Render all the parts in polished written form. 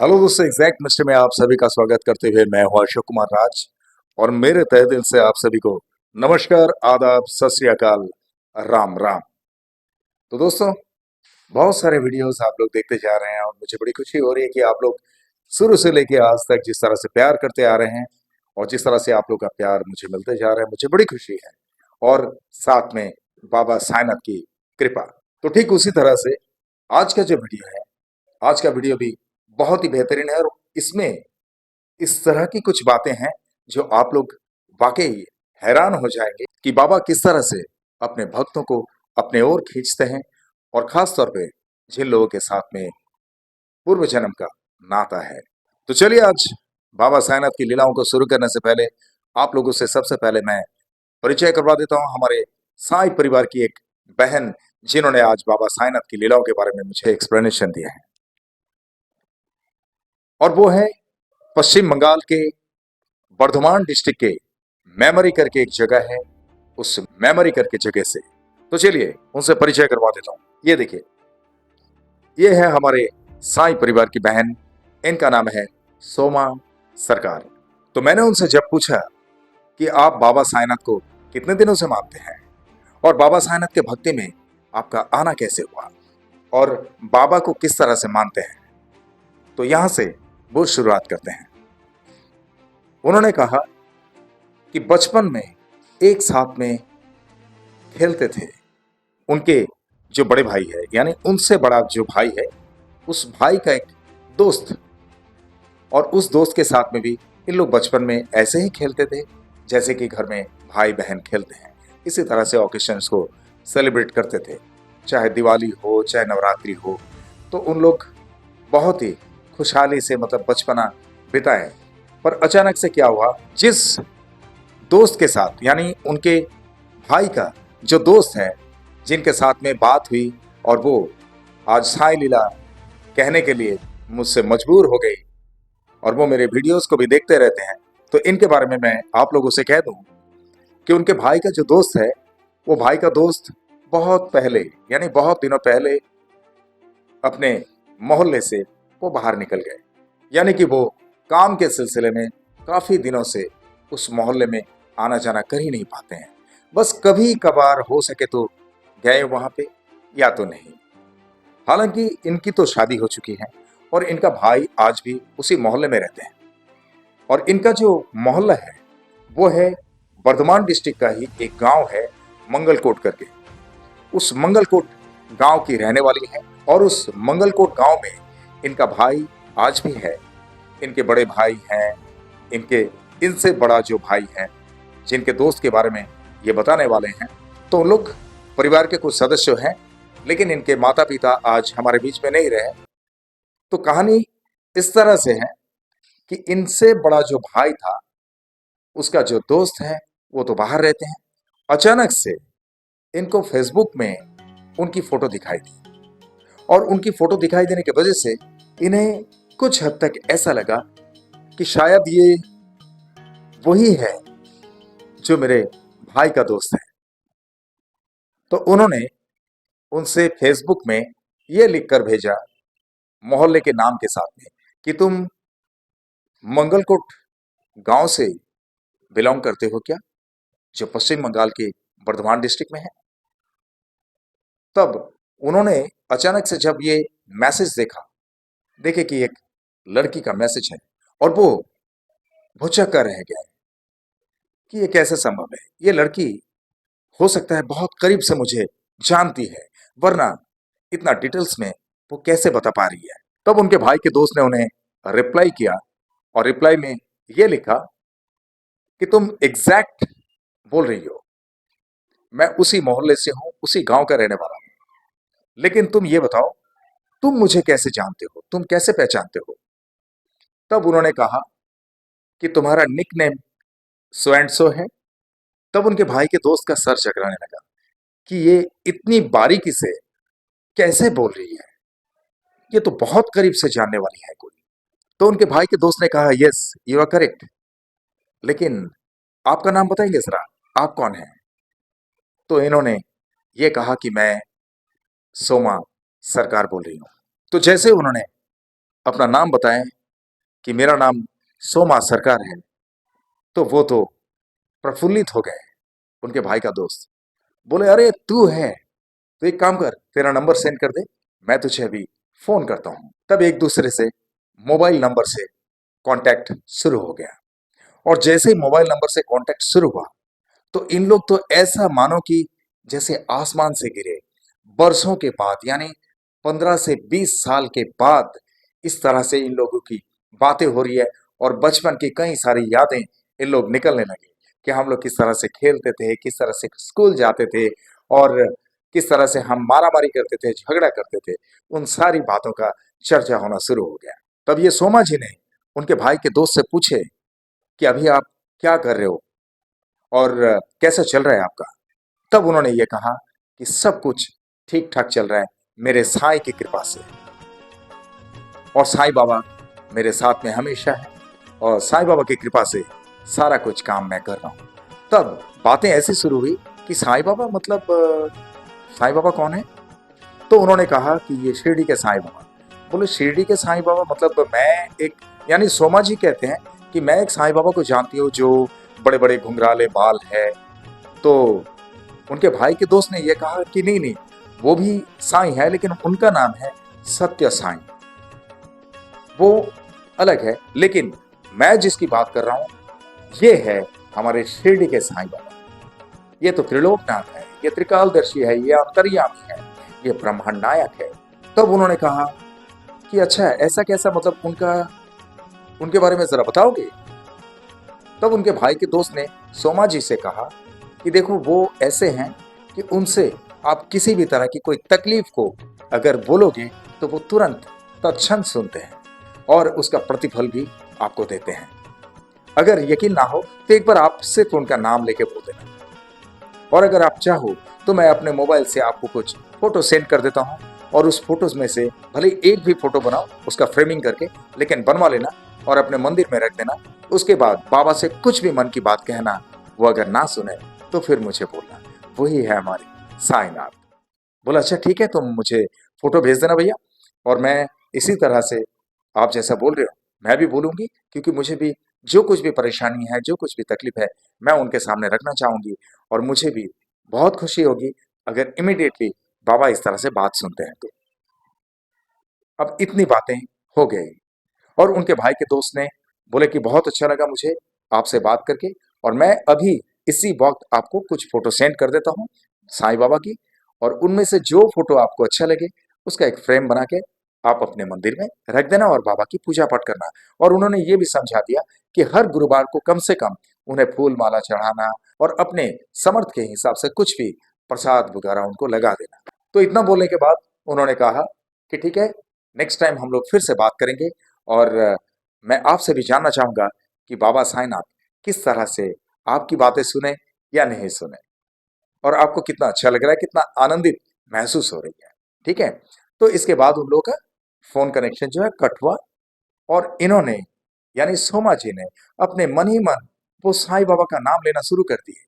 Hello दोस्तों, exact mister में आप सभी का स्वागत करते हुए मैं हूं अशोक कुमार राज। और मेरे तहे दिल से आप सभी को नमस्कार, आदाब, सत श्री अकाल, राम राम। तो दोस्तों, बहुत सारे वीडियोस आप लोग देखते जा रहे हैं और मुझे बड़ी खुशी हो रही है कि आप लोग शुरू से लेके आज तक जिस तरह से प्यार करते आ रहे हैं और जिस तरह से आप लोग का प्यार मुझे मिलते जा रहा है, मुझे बड़ी खुशी है। और साथ में बाबा साईनाथ की कृपा। तो ठीक उसी तरह से आज का जो वीडियो है, आज का वीडियो भी बहुत ही बेहतरीन है। और इसमें इस तरह की कुछ बातें हैं जो आप लोग वाकई हैरान हो जाएंगे कि बाबा किस तरह से अपने भक्तों को अपने ओर खींचते हैं। और खास तौर पे जिन लोगों के साथ में पूर्व जन्म का नाता है। तो चलिए, आज बाबा साईनाथ की लीलाओं को शुरू करने से पहले आप लोगों से सबसे पहले मैं परिचय करवा देता हूं हमारे साई परिवार की एक बहन, जिन्होंने आज बाबा साईनाथ की लीलाओं के बारे में मुझे एक्सप्लेनेशन दिया है। और वो है पश्चिम बंगाल के बर्धमान डिस्ट्रिक्ट के मेमरी करके एक जगह है, उस मेमरी करके जगह से। तो चलिए उनसे परिचय करवा देता हूँ। ये देखिए, ये है हमारे साईं परिवार की बहन। इनका नाम है सोमा सरकार। तो मैंने उनसे जब पूछा कि आप बाबा साईनाथ को कितने दिनों से मानते हैं और बाबा साईनाथ के भक्ति में आपका आना कैसे हुआ और बाबा को किस तरह से मानते हैं, तो यहां से वो शुरुआत करते हैं। उन्होंने कहा कि बचपन में एक साथ में खेलते थे। उनके जो बड़े भाई है, यानी उनसे बड़ा जो भाई है, उस भाई का एक दोस्त, और उस दोस्त के साथ में भी इन लोग बचपन में ऐसे ही खेलते थे जैसे कि घर में भाई बहन खेलते हैं। इसी तरह से ओकेशंस को सेलिब्रेट करते थे, चाहे दिवाली हो चाहे नवरात्रि हो। तो उन लोग बहुत ही खुशहाली से मतलब बचपना बिताए। पर अचानक से क्या हुआ, जिस दोस्त के साथ, यानी उनके भाई का जो दोस्त है, जिनके साथ में बात हुई और वो आज साई लीला कहने के लिए मुझसे मजबूर हो गई और वो मेरे वीडियोस को भी देखते रहते हैं। तो इनके बारे में मैं आप लोगों से कह दूं कि उनके भाई का जो दोस्त है, वो भाई का दोस्त बहुत पहले, यानी बहुत दिनों पहले अपने मोहल्ले से वो बाहर निकल गए। यानी कि वो काम के सिलसिले में काफी दिनों से उस मोहल्ले में आना जाना कर ही नहीं पाते हैं। बस कभी कभार हो सके तो गए वहां पे, या तो नहीं। हालांकि इनकी तो शादी हो चुकी है और इनका भाई आज भी उसी मोहल्ले में रहते हैं। और इनका जो मोहल्ला है वो है बर्धमान डिस्ट्रिक्ट का ही एक गांव है, मंगलकोट करके। उस मंगलकोट गांव की रहने वाली है और उस मंगलकोट गांव में इनका भाई आज भी है। इनके बड़े भाई हैं, इनके इनसे बड़ा जो भाई है, जिनके दोस्त के बारे में ये बताने वाले हैं। तो उन लोग परिवार के कुछ सदस्य हैं, लेकिन इनके माता पिता आज हमारे बीच में नहीं रहे। तो कहानी इस तरह से है कि इनसे बड़ा जो भाई था, उसका जो दोस्त है, वो तो बाहर रहते हैं। अचानक से इनको फेसबुक में उनकी फोटो दिखाई दी और उनकी फोटो दिखाई देने की वजह से इन्हें कुछ हद तक ऐसा लगा कि शायद ये वही है जो मेरे भाई का दोस्त है। तो उन्होंने उनसे फेसबुक में ये लिखकर भेजा, मोहल्ले के नाम के साथ में, कि तुम मंगलकोट गांव से बिलोंग करते हो क्या, जो पश्चिम बंगाल के बर्धमान डिस्ट्रिक्ट में है। तब उन्होंने अचानक से जब ये मैसेज देखा, देखे कि एक लड़की का मैसेज है, और वो भुचक कर रह गया कि ये कैसे संभव है। ये लड़की हो सकता है बहुत करीब से मुझे जानती है, वरना इतना डिटेल्स में वो कैसे बता पा रही है। तब उनके भाई के दोस्त ने उन्हें रिप्लाई किया और रिप्लाई में ये लिखा कि तुम एग्जैक्ट बोल रही हो, मैं उसी मोहल्ले से हूं, उसी गांव का रहने वाला हूं। लेकिन तुम ये बताओ, तुम मुझे कैसे जानते हो, तुम कैसे पहचानते हो। तब उन्होंने कहा कि तुम्हारा nick name so and so है। तब उनके भाई के दोस्त का सर चकराने लगा कि ये इतनी बारीकी से कैसे बोल रही है, ये तो बहुत करीब से जानने वाली है कोई। तो उनके भाई के दोस्त ने कहा, यस यू आर करेक्ट, लेकिन आपका नाम बताएंगे जरा, आप कौन हैं। तो इन्होंने ये कहा कि मैं सोमा सरकार बोल रही हूँ। तो जैसे उन्होंने अपना नाम बताएं कि मेरा नाम सोमा सरकार है, तो वो तो प्रफुल्लित हो गए। उनके भाई का दोस्त बोले, अरे तू है, तो एक काम कर, तेरा नंबर सेंड कर दे, मैं तुझे अभी फोन करता हूं। तब एक दूसरे से मोबाइल नंबर से कांटेक्ट शुरू हो गया। और जैसे ही मोबाइल नंबर से कांटेक्ट शुरू हुआ, तो इन लोग तो ऐसा मानो कि जैसे आसमान से गिरे। बरसों के बाद, यानी 15 से 20 साल के बाद इस तरह से इन लोगों की बातें हो रही है। और बचपन की कई सारी यादें इन लोग निकलने लगी कि हम लोग किस तरह से खेलते थे, किस तरह से स्कूल जाते थे, और किस तरह से हम मारामारी करते थे, झगड़ा करते थे। उन सारी बातों का चर्चा होना शुरू हो गया। तब ये सोमा जी ने उनके भाई के दोस्त से पूछे कि अभी आप क्या कर रहे हो और कैसा चल रहा है आपका। तब उन्होंने ये कहा कि सब कुछ ठीक ठाक चल रहा है मेरे साईं की कृपा से, और साईं बाबा मेरे साथ में हमेशा है, और साईं बाबा की कृपा से सारा कुछ काम मैं कर रहा हूं। तब बातें ऐसी शुरू हुई कि साईं बाबा मतलब साईं बाबा कौन है। तो उन्होंने कहा कि ये शिरडी के साईं बाबा। बोले, शिरडी के साईं बाबा मतलब मैं एक, यानी सोमा जी कहते हैं कि मैं एक साईं बाबा को जानती हूँ जो बड़े बड़े घुंघराले बाल है। तो उनके भाई के दोस्त ने यह कहा कि नहीं नहीं, वो भी साईं है, लेकिन उनका नाम है सत्य साईं, वो अलग है। लेकिन मैं जिसकी बात कर रहा हूं ये है हमारे शिरडी के साईं बाबा। ये तो त्रिलोकनाथ है, ये त्रिकालदर्शी है, ये अंतर्यामी है, ये ब्रह्मांड नायक है। तब उन्होंने कहा कि अच्छा ऐसा कैसा, मतलब उनका, उनके बारे में जरा बताओगे। तब उनके भाई के दोस्त ने सोमा जी से कहा कि देखो वो ऐसे हैं कि उनसे आप किसी भी तरह की कोई तकलीफ को अगर बोलोगे तो वो तुरंत तत्क्षण सुनते हैं और उसका प्रतिफल भी आपको देते हैं। अगर यकीन ना हो तो एक बार आप सिर्फ उनका नाम लेके बोल देना, और अगर आप चाहो तो मैं अपने मोबाइल से आपको कुछ फोटो सेंड कर देता हूँ, और उस फोटोज में से भले एक भी फोटो बनाओ उसका फ्रेमिंग करके, लेकिन बनवा लेना और अपने मंदिर में रख देना। उसके बाद बाबा से कुछ भी मन की बात कहना, वो अगर ना सुने तो फिर मुझे बोलना। वही है हमारे साईनाथ। बोला, अच्छा ठीक है, तुम मुझे फोटो भेज देना भैया, और मैं इसी तरह से आप जैसा बोल रहे हो मैं भी बोलूंगी, क्योंकि मुझे भी जो कुछ भी परेशानी है, जो कुछ भी तकलीफ है, मैं उनके सामने रखना चाहूंगी। और मुझे भी बहुत खुशी होगी अगर इमिडिएटली बाबा इस तरह से बात सुनते हैं तो। अब इतनी बातें हो गई, और उनके भाई के दोस्त ने बोले कि बहुत अच्छा लगा मुझे आपसे बात करके, और मैं अभी इसी वक्त आपको कुछ फोटो सेंड कर देता हूँ साईं बाबा की, और उनमें से जो फोटो आपको अच्छा लगे उसका एक फ्रेम बना के आप अपने मंदिर में रख देना और बाबा की पूजा पाठ करना। और उन्होंने ये भी समझा दिया कि हर गुरुवार को कम से कम उन्हें फूल माला चढ़ाना और अपने समर्थ के हिसाब से कुछ भी प्रसाद वगैरह उनको लगा देना। तो इतना बोलने के बाद उन्होंने कहा कि ठीक है, नेक्स्ट टाइम हम लोग फिर से बात करेंगे, और मैं आपसे भी जानना चाहूंगा कि बाबा साईंनाथ किस तरह से आपकी बातें सुने या नहीं सुने, और आपको कितना अच्छा लग रहा है, कितना आनंदित महसूस हो रही है। ठीक है। तो इसके बाद उन लोगों का फोन कनेक्शन जो है कट हुआ, और इन्होंने, यानी सोमा जी ने अपने मन ही मन वो साईं बाबा का नाम लेना शुरू कर दिए।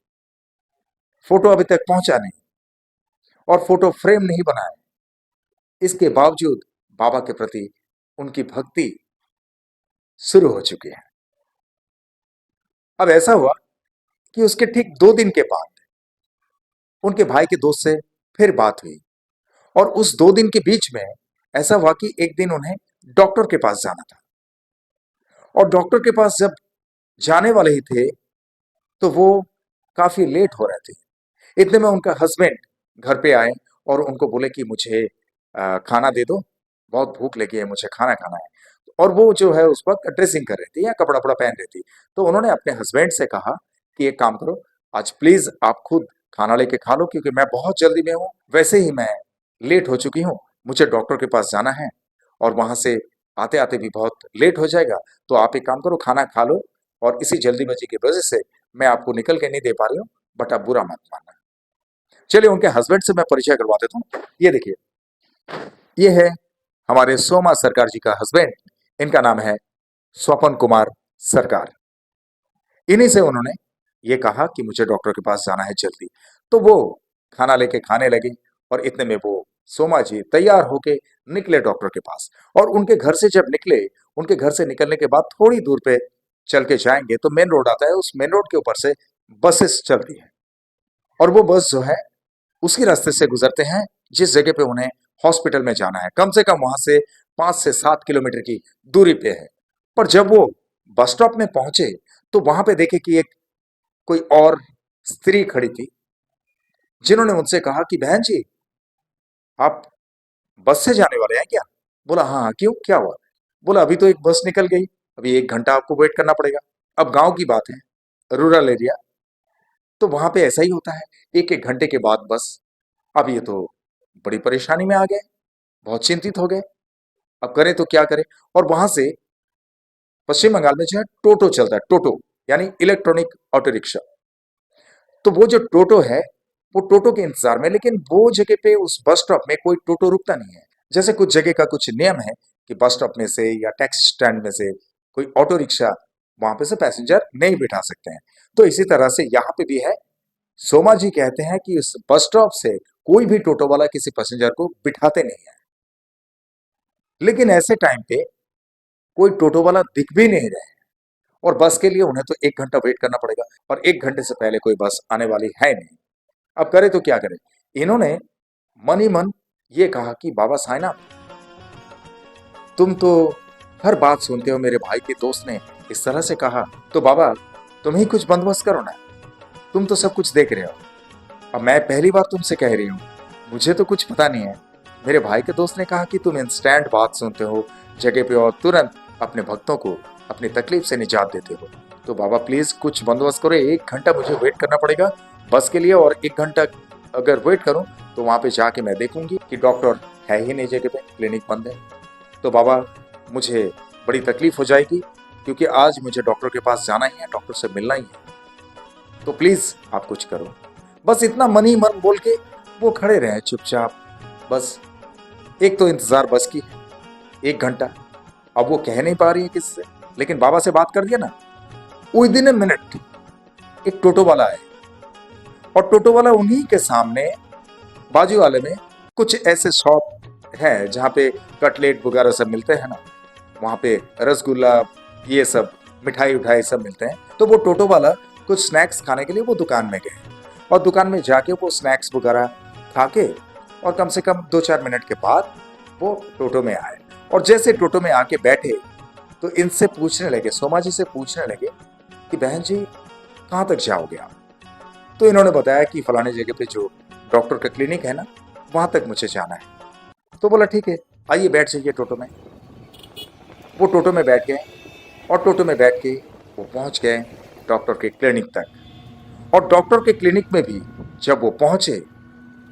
फोटो अभी तक पहुंचा नहीं, और फोटो फ्रेम नहीं बनाया। इसके बावजूद बाबा के प्रति उनकी भक्ति शुरू हो चुकी है। अब ऐसा हुआ कि उसके ठीक 2 दिन के बाद उनके भाई के दोस्त से फिर बात हुई, और उस 2 दिन के बीच में ऐसा हुआ कि एक दिन उन्हें डॉक्टर के पास जाना था, और डॉक्टर के पास जब जाने वाले ही थे तो वो काफी लेट हो रहे थे। इतने में उनका हस्बैंड घर पे आए और उनको बोले कि मुझे खाना दे दो, बहुत भूख लगी है, मुझे खाना खाना है। और वो जो है उस वक्त ड्रेसिंग कर रही थी या कपड़ा वपड़ा पहन रही थी। तो उन्होंने अपने हस्बैंड से कहा कि एक काम करो, आज प्लीज आप खुद खाना लेके खा लो, क्योंकि मैं बहुत जल्दी में हूँ, वैसे ही मैं लेट हो चुकी हूँ, मुझे डॉक्टर के पास जाना है, और वहां से आते आते भी बहुत लेट हो जाएगा। तो आप एक काम करो, खाना खा लो, और इसी जल्दीबाजी की वजह से मैं आपको निकल के नहीं दे पा रही हूँ, बट आप बुरा मत मानना। चलिए उनके हस्बैंड से मैं परिचय करवा देता हूँ। ये देखिए, ये है हमारे सोमा सरकार जी का हस्बैंड। इनका नाम है स्वपन कुमार सरकार। इन्हीं से उन्होंने ये कहा कि मुझे डॉक्टर के पास जाना है जल्दी। तो वो खाना लेके खाने लगे, और इतने में वो सोमा जी तैयार होके निकले डॉक्टर के पास। और उनके घर से जब निकले, उनके घर से निकलने के बाद थोड़ी दूर पे चल के जाएंगे तो मेन रोड आता है, उस मेन रोड के ऊपर से बसेस चलती हैं और वो बस जो है उसी रास्ते से गुजरते हैं जिस जगह पे उन्हें हॉस्पिटल में जाना है। कम से कम वहां से 5 से 7 किलोमीटर की दूरी पे है। पर जब वो बस स्टॉप में पहुंचे तो वहां पे देखे कि एक कोई और स्त्री खड़ी थी, जिन्होंने उनसे कहा कि बहन जी, आप बस से जाने वाले हैं क्या? बोला हाँ हाँ, क्यों, क्या हुआ? बोला अभी तो एक बस निकल गई, अभी 1 घंटा आपको वेट करना पड़ेगा। अब गांव की बात है, रूरल एरिया, तो वहां पे ऐसा ही होता है, एक एक घंटे के बाद बस। अब ये तो बड़ी परेशानी में आ गए, बहुत चिंतित हो गए, अब करें तो क्या करें। और वहां से पश्चिम बंगाल में जो है टोटो चलता है, टोटो यानी इलेक्ट्रॉनिक ऑटो रिक्शा। तो वो जो टोटो है, वो टोटो के इंतजार में, लेकिन वो जगह पे उस बस स्टॉप में कोई टोटो रुकता नहीं है। जैसे कुछ जगह का कुछ नियम है कि बस स्टॉप में से या टैक्सी स्टैंड में से कोई ऑटो रिक्शा वहां पे से पैसेंजर नहीं बिठा सकते हैं। तो इसी तरह से यहाँ पे भी है। सोमा जी कहते हैं कि उस बस स्टॉप से कोई भी टोटो वाला किसी पैसेंजर को बिठाते नहीं है। लेकिन ऐसे टाइम पे कोई टोटो वाला दिख भी नहीं रहे और बस के लिए उन्हें तो 1 घंटा वेट करना पड़ेगा और 1 घंटे से पहले कोई बस आने वाली है नहीं। अब करे तो क्या करें। इन्होंने मन ही मन ये कहा कि बाबा साईनाथ, तुम तो हर बात सुनते हो, मेरे भाई के दोस्त ने इस तरह से कहा, तो बाबा तुम ही कुछ बंदोबस्त करो ना, तुम तो सब कुछ देख रहे हो। अब मैं पहली बार तुमसे कह रही हूँ, मुझे तो कुछ पता नहीं है। मेरे भाई के दोस्त ने कहा कि तुम इंस्टेंट बात सुनते हो जगह पे और तुरंत अपने भक्तों को अपनी तकलीफ से निजात देते हो। तो बाबा प्लीज कुछ बंदोबस्त करो, 1 घंटा मुझे वेट करना पड़ेगा बस के लिए, और 1 घंटा अगर वेट करूं तो वहां पे जाके मैं देखूंगी कि डॉक्टर है ही नहीं जगह पे, क्लिनिक बंद है। तो बाबा मुझे बड़ी तकलीफ हो जाएगी, क्योंकि आज मुझे डॉक्टर के पास जाना ही है, डॉक्टर से मिलना ही है। तो प्लीज आप कुछ करो। बस इतना मन ही मन बोल के वो खड़े रहे चुपचाप। बस एक तो इंतजार बस की, 1 घंटा। अब वो कह नहीं पा रही है किससे, लेकिन बाबा से बात कर दिया ना, विद इन ए मिनट एक टोटो वाला है। और टोटो वाला उन्हीं के सामने बाजू वाले में कुछ ऐसे शॉप है जहाँ पे कटलेट वगैरह सब मिलते हैं ना, वहाँ पे रसगुल्ला, ये सब मिठाई उठाई सब मिलते हैं। तो वो टोटो वाला कुछ स्नैक्स खाने के लिए वो दुकान में गए और दुकान में जाके वो स्नैक्स वगैरह खा के और कम से कम 2-4 मिनट के बाद वो टोटो में आए। और जैसे टोटो में आके बैठे तो इनसे पूछने लगे, सोमा जी से पूछने लगे कि बहन जी कहाँ तक जाओगे आप? तो इन्होंने बताया कि फलाने जगह पे जो डॉक्टर का क्लिनिक है ना, वहां तक मुझे जाना है। तो बोला ठीक है, आइए बैठ जाइए टोटो में। वो टोटो में बैठ गए और टोटो में बैठ के वो पहुंच गए डॉक्टर के क्लिनिक तक। और डॉक्टर के क्लिनिक में भी जब वो पहुंचे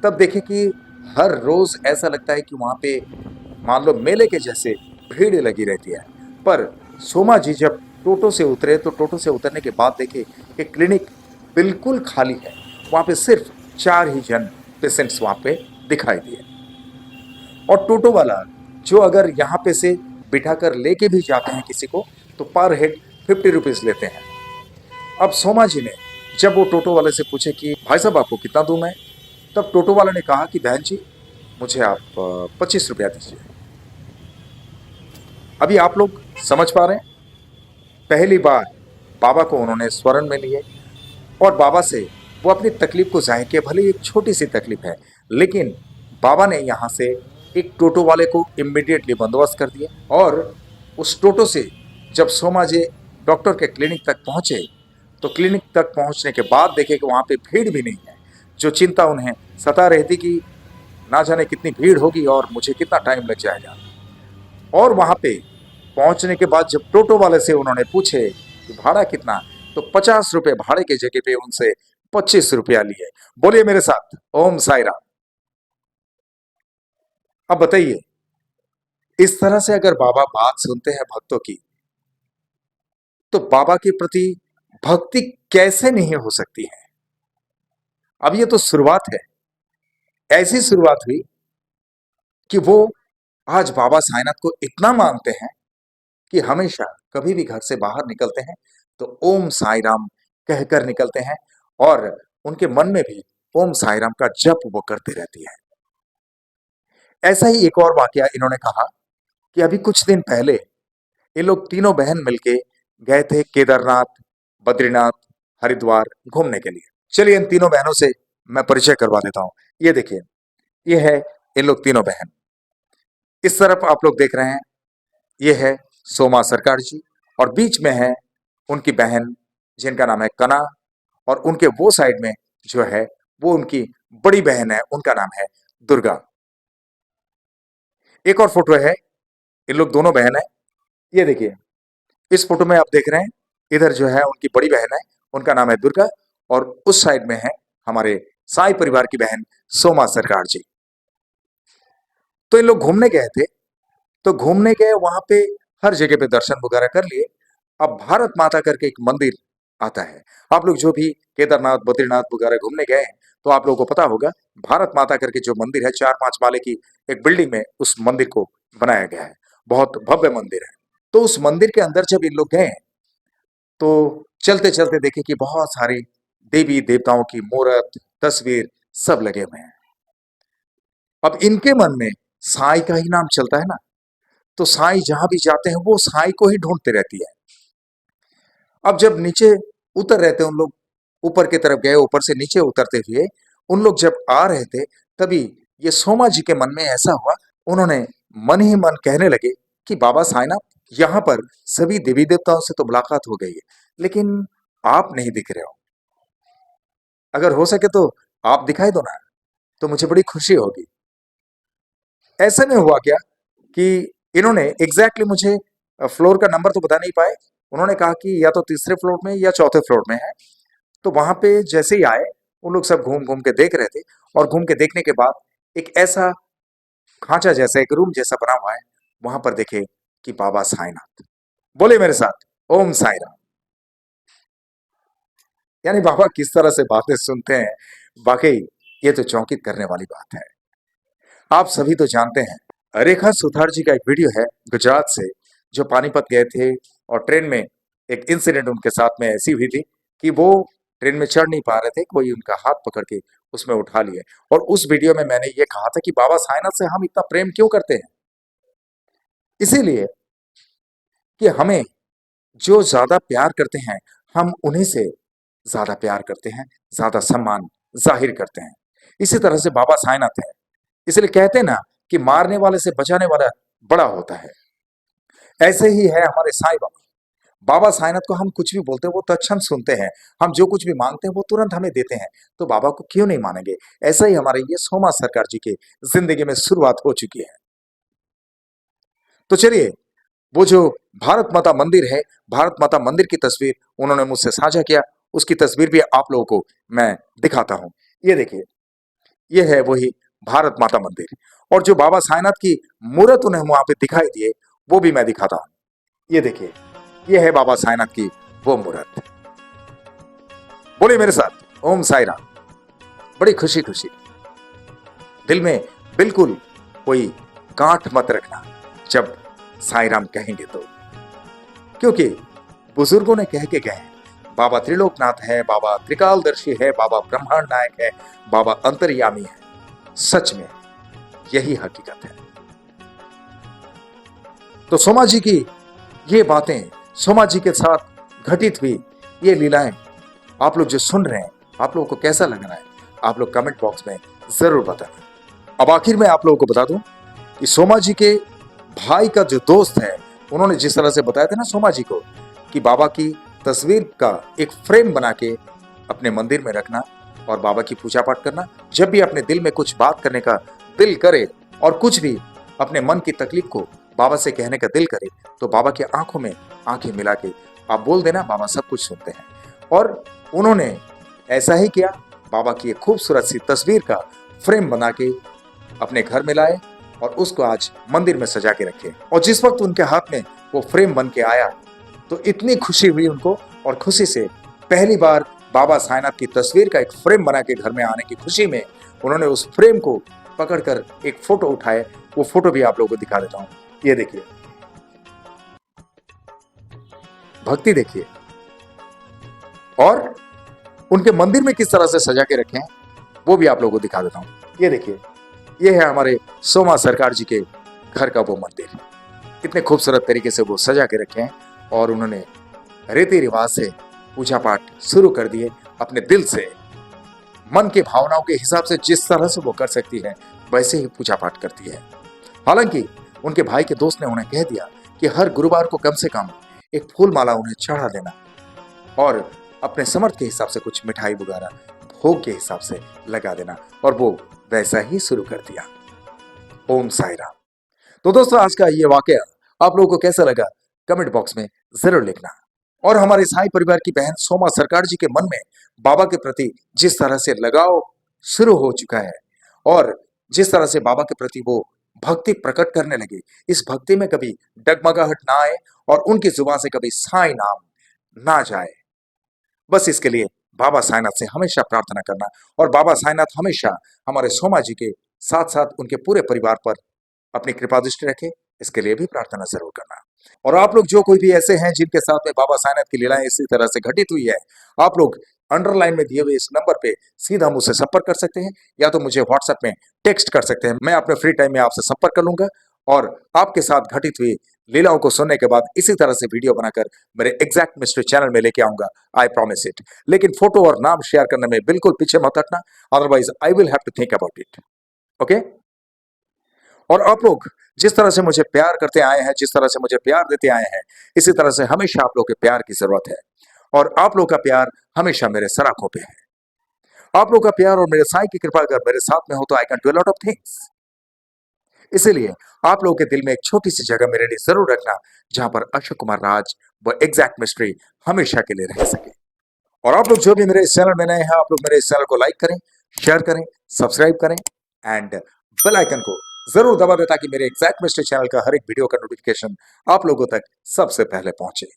तब देखे कि हर रोज ऐसा लगता है कि वहां पे मान लो मेले के जैसे भीड़ लगी रहती है। पर सोमा जी जब टोटो से उतरे तो टोटो से उतरने के बाद देखे कि क्लिनिक बिल्कुल खाली है। वहां पे सिर्फ 4 ही जन पेशेंट्स वहां पे दिखाई दिए। और टोटो वाला जो अगर यहाँ पे से बिठा कर लेके भी जाते हैं किसी को तो पर हेड 50 रुपीज लेते हैं। अब सोमा जी ने जब वो टोटो वाले से पूछे कि भाई साहब आपको कितना दूं मैं, तब टोटो वाले ने कहा कि बहन जी मुझे आप 25 रुपया दीजिए। अभी आप लोग समझ पा रहे हैं, पहली बार बाबा को उन्होंने स्वरण में लिए और बाबा से वो अपनी तकलीफ को जाहिर किया। भले ही एक छोटी सी तकलीफ है, लेकिन बाबा ने यहाँ से एक टोटो वाले को इम्मीडिएटली बंदोबस्त कर दिया। और उस टोटो से जब सोमा जी डॉक्टर के क्लिनिक तक पहुंचे तो क्लिनिक तक पहुंचने के बाद देखे कि वहां पे भीड़ भी नहीं है। जो चिंता उन्हें सता रही थी कि ना जाने कितनी भीड़ होगी और मुझे कितना टाइम लग जाएगा। और वहां पे पहुंचने के बाद जब टोटो वाले से उन्होंने पूछे कि भाड़ा कितना, तो 50 रुपए भाड़े के जगह पे उनसे 25 रुपया लिए। बोलिए मेरे साथ ओम साई राम। अब बताइए, इस तरह से अगर बाबा बात सुनते हैं भक्तों की, तो बाबा के प्रति भक्ति कैसे नहीं हो सकती है? अब ये तो शुरुआत है। ऐसी शुरुआत हुई कि वो आज बाबा साईनाथ को इतना मानते हैं कि हमेशा कभी भी घर से बाहर निकलते हैं तो ओम साई राम कहकर निकलते हैं और उनके मन में भी ओम साई राम का जप वो करते रहती है। ऐसा ही एक और वाकया इन्होंने कहा कि अभी कुछ दिन पहले ये लोग तीनों बहन मिलके गए थे केदारनाथ, बद्रीनाथ, हरिद्वार घूमने के लिए। चलिए इन तीनों बहनों से मैं परिचय करवा देता हूँ। ये देखिए, ये है इन लोग तीनों बहन। इस तरफ आप लोग देख रहे हैं, ये है सोमा सरकार जी, और बीच में है उनकी बहन जिनका नाम है कना, और उनके वो साइड में जो है वो उनकी बड़ी बहन है, उनका नाम है दुर्गा। एक और फोटो है, इन लोग दोनों बहन है। ये देखिए, इस फोटो में आप देख रहे हैं, इधर जो है उनकी बड़ी बहन है, उनका नाम है दुर्गा, और उस साइड में है हमारे साई परिवार की बहन सोमा सरकार जी। तो इन लोग घूमने गए थे, तो घूमने गए वहां पे हर जगह पे दर्शन वगैरह कर लिए। अब भारत माता करके एक मंदिर आता है। आप लोग जो भी केदारनाथ, बद्रीनाथ वगैरह घूमने गए हैं, तो आप लोगों को पता होगा भारत माता करके जो मंदिर है, 4-5 माले की एक बिल्डिंग में उस मंदिर को बनाया गया है। बहुत भव्य मंदिर है। तो उस मंदिर के अंदर जब इन लोग गए, तो चलते चलते देखे कि बहुत सारी देवी देवताओं की मूर्त, तस्वीर सब लगे हुए हैं। अब इनके मन में साईं का ही नाम चलता है ना, तो साईं जहां भी जाते हैं वो साईं को ही ढूंढते रहती है। अब जब नीचे उतर रहे थे उन लोग, ऊपर की तरफ गए, ऊपर से नीचे उतरते हुए उन लोग जब आ रहे थे, तभी ये सोमा जी के मन में ऐसा हुआ, उन्होंने मन ही मन कहने लगे कि बाबा साईनाथ, यहाँ पर सभी देवी देवताओं से तो मुलाकात हो गई है, लेकिन आप नहीं दिख रहे हो। अगर हो सके तो आप दिखाई दो ना, तो मुझे बड़ी खुशी होगी। ऐसे में हुआ क्या कि इन्होंने एग्जैक्टली मुझे फ्लोर का नंबर तो बता नहीं पाए। उन्होंने कहा कि या तो तीसरे फ्लोर में या चौथे फ्लोर में है। तो वहां पे जैसे ही आए, उन लोग सब घूम घूम के देख रहे थे, और घूम के देखने के बाद एक ऐसा खांचा जैसा, एक रूम जैसा बना हुआ है, वहां पर देखे कि बाबा साईनाथ। बोले मेरे साथ, ओम साई राम। यानी बाबा किस तरह से बातें सुनते हैं, वाकई ये तो चौंकित करने वाली बात है। आप सभी तो जानते हैं, रेखा सुथार जी का एक वीडियो है गुजरात से, जो पानीपत गए थे, और ट्रेन में एक इंसिडेंट उनके साथ में ऐसी हुई थी कि वो ट्रेन में चढ़ नहीं पा रहे थे, कोई उनका हाथ पकड़ के उसमें उठा लिए। और उस वीडियो में मैंने ये कहा था कि बाबा साईनाथ से हम इतना प्रेम क्यों करते हैं। इसीलिए कि हमें जो ज्यादा प्यार करते हैं, हम उन्हीं से ज्यादा प्यार करते हैं, ज्यादा सम्मान जाहिर करते हैं। इसी तरह से बाबा साईनाथ है। इसलिए कहते हैं ना कि मारने वाले से बचाने वाला बड़ा होता है। ऐसे ही है हमारे साईं बाबा। बाबा साईनाथ को हम कुछ भी बोलते हैं वो तत्क्षण सुनते हैं। हम जो कुछ भी मांगते हैं वो तुरंत हमें देते हैं। तो बाबा को क्यों नहीं मानेंगे। ऐसा ही हमारे ये सोमा सरकार जी के जिंदगी में शुरुआत हो चुकी है। तो चलिए, वो जो भारत माता मंदिर है, भारत माता मंदिर की तस्वीर उन्होंने मुझसे साझा किया, उसकी तस्वीर भी आप लोगों को मैं दिखाता हूं। ये देखिए, ये है वही भारत माता मंदिर, और जो बाबा साईनाथ की मूर्त उन्हें वहां पे दिखाई दिए, वो भी मैं दिखाता हूं। ये देखिए, ये है बाबा साईनाथ की वो मूर्त। बोलिए मेरे साथ, ओम साई राम। बड़ी खुशी खुशी, दिल में बिल्कुल कोई गांठ मत रखना जब साई राम कहेंगे तो, क्योंकि बुजुर्गों ने कह के गए हैं, बाबा त्रिलोकनाथ है, बाबा त्रिकालदर्शी है, बाबा ब्रह्मांड नायक है, बाबा अंतर्यामी है। सच में यही हकीकत है। तो सोमा जी की ये बातें, सोमा जी के साथ घटित हुई ये लीलाएं, आप लोग जो सुन रहे हैं, आप लोगों को कैसा लग रहा है, आप लोग कमेंट बॉक्स में जरूर बताना। अब आखिर में आप लोगों को बता दूं कि सोमा जी के भाई का जो दोस्त है, उन्होंने जिस तरह से बताया था ना सोमा जी को कि बाबा की तस्वीर का एक फ्रेम बना के अपने मंदिर में रखना और बाबा की पूजा पाठ करना। जब भी अपने दिल में कुछ बात करने का दिल करे, और कुछ भी अपने मन की तकलीफ को बाबा से कहने का दिल करे, तो बाबा की आंखों में आंखें मिला के आप बोल देना, बाबा सब कुछ सुनते हैं। और उन्होंने ऐसा ही किया। बाबा की एक खूबसूरत सी तस्वीर का फ्रेम बना के अपने घर में लाए, और उसको आज मंदिर में सजा के रखे। और जिस वक्त उनके हाथ में वो फ्रेम बन के आया, तो इतनी खुशी हुई उनको, और खुशी से पहली बार बाबा साईनाथ की तस्वीर का एक फ्रेम बना के घर में आने की खुशी में उन्होंने उस फ्रेम को पकड़कर एक फोटो उठाए। वो फोटो भी आप लोगों को दिखा देता हूं। ये देखिए, भक्ति देखिए, और उनके मंदिर में किस तरह से सजा के रखे हैं वो भी आप लोगों को दिखा देता हूं। ये देखिए, ये है हमारे सोमा सरकार जी के घर का वो मंदिर कितने खूबसूरत तरीके से वो सजा के रखे हैं और उन्होंने रीति रिवाज से पूजा पाठ शुरू कर दिए अपने दिल से, मन के भावनाओं के हिसाब से जिस तरह से वो कर सकती है वैसे ही पूजा पाठ करती है। हालांकि उनके भाई के दोस्त ने उन्हें कह दिया कि हर गुरुवार को कम से कम एक फूल माला उन्हें चढ़ा देना और अपने समर्थ के हिसाब से कुछ मिठाई वगैरह भोग के हिसाब से लगा देना, और वो वैसा ही शुरू कर दिया। ओम साई राम। तो दोस्तों, आज का ये वाकया आप लोगों को कैसा लगा कमेंट बॉक्स में जरूर लिखना। और हमारे साई परिवार की बहन सोमा सरकार जी के मन में बाबा के प्रति जिस तरह से लगाव शुरू हो चुका है और जिस तरह से बाबा के प्रति वो भक्ति प्रकट करने लगे, इस भक्ति में कभी डगमगाहट ना आए और उनकी जुबान से कभी साई नाम ना जाए, बस इसके लिए बाबा साईनाथ से हमेशा प्रार्थना करना और बाबा साईनाथ हमेशा हमारे सोमा जी के साथ साथ उनके पूरे परिवार पर अपनी कृपा दृष्टि रखे, इसके लिए भी प्रार्थना जरूर करना। और आप लोग जो कोई भी ऐसे हैं जिनके साथ में बाबा साईनाथ की लीलाएं इसी तरह से घटित हुई है, आप लोग अंडरलाइन में दिए हुए इस नंबर पे सीधा मुझसे संपर्क कर सकते हैं या तो मुझे व्हाट्सएप में टेक्स्ट कर सकते हैं। मैं अपने फ्री टाइम में आपसे संपर्क कर लूंगा और आपके साथ घटित हुई लीलाओं को सुनने के बाद इसी तरह से वीडियो बनाकर मेरे एग्जैक्ट मिस्ट्री चैनल में लेके आऊंगा, आई प्रॉमिस इट। लेकिन फोटो और नाम शेयर करने में बिल्कुल पीछे मत हटना, otherwise I will have to think about it. Okay. और आप लोग जिस तरह से मुझे प्यार करते आए हैं, जिस तरह से मुझे प्यार देते आए हैं, इसी तरह से हमेशा आप लोग के प्यार की जरूरत है और आप लोग का प्यार हमेशा मेरे सराखों पे है। आप लोग का प्यार और मेरे साईं की कृपा अगर मेरे साथ में हो तो I can do a lot of things. इसीलिए आप लोगों के दिल में एक छोटी सी जगह मेरे लिए जरूर रखना जहां पर अशोक कुमार राज व एग्जैक्ट मिस्ट्री हमेशा के लिए रह सके। और आप लोग जो भी मेरे इस चैनल में नए हैं, आप लोग मेरे इस चैनल को लाइक करें, शेयर करें, सब्सक्राइब करें एंड बेल आइकन को जरूर दबा दें ताकि मेरे एग्जैक्ट मिस्ट्री चैनल का हर एक वीडियो का नोटिफिकेशन आप लोगों तक सबसे पहले पहुंचे।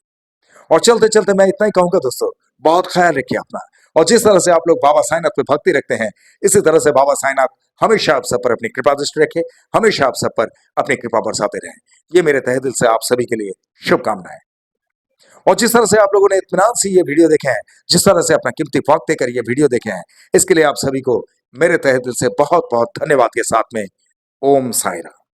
और चलते चलते मैं इतना ही कहूंगा दोस्तों, बहुत ख्याल रखिए अपना। और जिस तरह से आप लोग बाबा साईनाथ पे भक्ति रखते हैं, इसी तरह से बाबा साईनाथ हमेशा आप सब पर अपनी कृपा दृष्टि रखे, हमेशा आप सब पर अपनी कृपा बरसाते रहें। ये मेरे तहे दिल से आप सभी के लिए शुभकामनाएं। और जिस तरह से आप लोगों ने इत्मीनान से ये वीडियो देखे हैं, जिस तरह से अपना कीमती वक्त देकर ये वीडियो देखे हैं, इसके लिए आप सभी को मेरे तहे दिल से बहुत बहुत धन्यवाद के साथ में ओम साई राम।